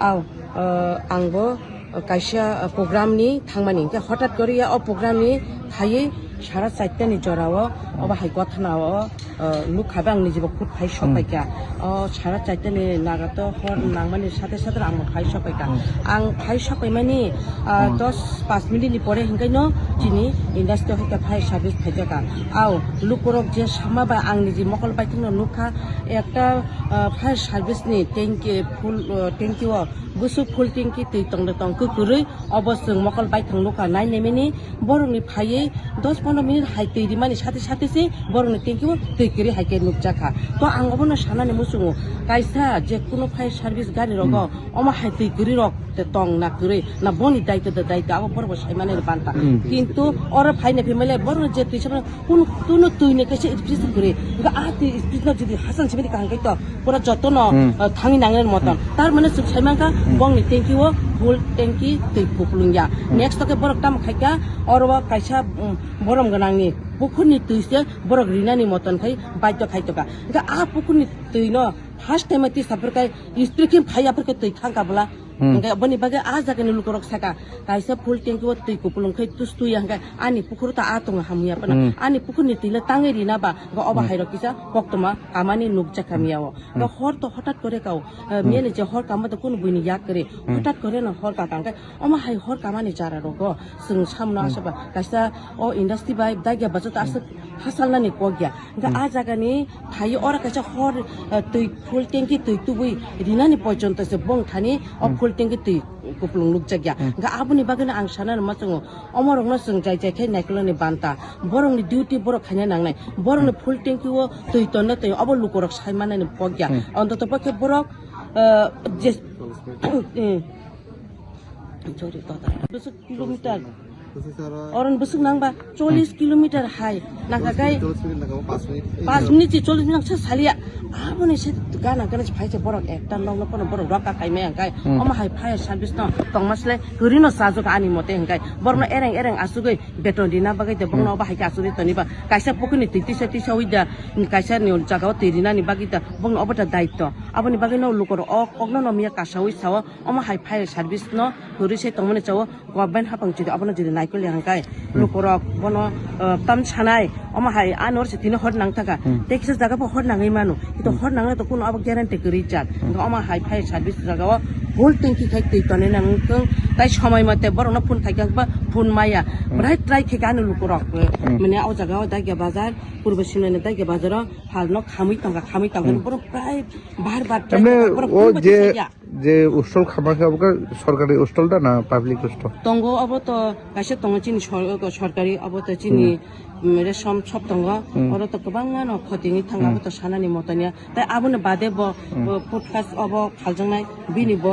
aw angbo kaisa program ni thangmani ke hotat koriya o program ni thai সারা চারটা নি জরাও অবা high কথানাও look খাবে আংনি জীব খুব খাই সবাইকা সারা চারটা নি নাগাতো হর নাংমানি সাথে সাথে আং খাই সবাইকা আং খাই সবাই মানে 10-5 মিনিট নি পরে হিংকাই ন চিনি ইন্ডাস্ট্রি হইকা ফাই সার্ভিস খাইজাকা আও লুকরক যে সামাবা আংনি জি মকল বাইকিং লুকা একটা ফাই সার্ভিস নি ট্যাঙ্কি ফুল ট্যাঙ্কিও গুসু ফুল ট্যাঙ্কি তৈ তং তং কুকুরই অবশ্য মকল বাইকিং লুকা নাই নেমেনি বরংনি ফাইয়ে 10-15 মিনিট হাইতে মানে সাথে সাথে সে বরং টেঙ্কিও তৈরি হাইকে নুকজাখা তো আঙ্গবো না সানানি মুসুঙো কাইসা যে কোনো ফাই সার্ভিস গাড়ি রগ অমা হাইতে গরি রক টং না করে না বনি দায়িত্ব আবার বড় সাইমানে বান্তা কিন্তু ওর ফাইনে ফেমেলে বড় যে তুই সামনে কোন তুনো তুই নে কেসে স্পিচ করে আতি স্পিচ না যদি হাসান সিমিদি কাঙ্গাই তো পুরা যতন থাঙি নাঙের মতন তার মানে সাইমাঙ্কা বংনি টেঙ্কিও ফুল ট্যাঙ্কি তৈ ফুলুংয়া নেক্সট তোকে বড় টাম খাইকা অরবা কাইসা বরম গনাংনি পুকুরনি তৈছে বড় রিনানি মতন খাই বাইতো খাইতকা আ পুকুরনি তৈ ন ফার্স্ট টাইম তি সাপরকাই স্প্রিকিং ফাইয়াফরকে তৈ খাঙ্কাবলা bani baga aja kan lu korok saka kaisa full tank wo tui kupulung khai tus tu yang kai ani pukur ta atong hamya pana ani pukur ni tila tangeri na ba go oba hairo kisa koktoma kamani nukja kamiyawo go hor to hotat kore kau mele je hor kama to kun buini yak kare hotat kore na hor ka kangkai oma hai hor kamani jara ro go sung samna asaba kaisa o industry bai dagya bajo ta asa hasalna ni kogya ga aja gani thai ora kaisa hor tui full tank tui tubui rinani pojonto se bong thani o tinggi ti kupulung luk jagya ga abuni bagana ang sanar masungo omorong na sung jai jai khai naiklo ni banta borong ni duty borok khanya nangnai borong ni full tanki wo tui ton na tui abo lukorok saimana ni pogya ontoto pakhe borok je sorry tata 2 kilometer orang busuk nangba 40 kilometer hai nagagai 5 minit 40 minit salia aboni se gana phaise borok ekta nongno kono borok raka kaime angkai oma hai phai service no tongmasle gurino sajo ka ani mote angkai borno ereng asugoi beton dina bagai de bongno ba haika asuri toniba kaisa pokuni titi seti hoida kaisa ni jagao tirina ni bagita bongno obata daitto aboni bagai no lukoro ogno no miya kasawi sawa oma hai phai service no guri se tongmone chawo government hapang jidi abono jidi naikol hangkai lukorok bono tam chanai oma hai anor se tino hot nang taka tekse jaga po hot nangai manu itu hot nangna to kono abo guarantee kori chat oma hai phai service jagao whole tanki khai tei tone nang tai সময় মতে বড় না phone থাকি বা phone মাইয়া প্রায় try থেকে আনু লুকরক মানে আও জায়গা দাইগে বাজার পূর্ব সিনানে দাইগে বাজার হাল ন খামি টাকা বড় প্রায় বারবার ও যে হোস্টেল খাবার খাবার সরকারি হোস্টেলটা না পাবলিক হোস্টেল তঙ্গ অব তো কাছে তঙ্গ চিনি সরকারি অব তো চিনি রেশম সব তঙ্গ ওর তো গোबांनो খতিনি থাঙ্গাবো তো সানানি মতনিয়া তাই আবুনে বাদে ব পডকাস্ট অব খালজংনাই বিনিব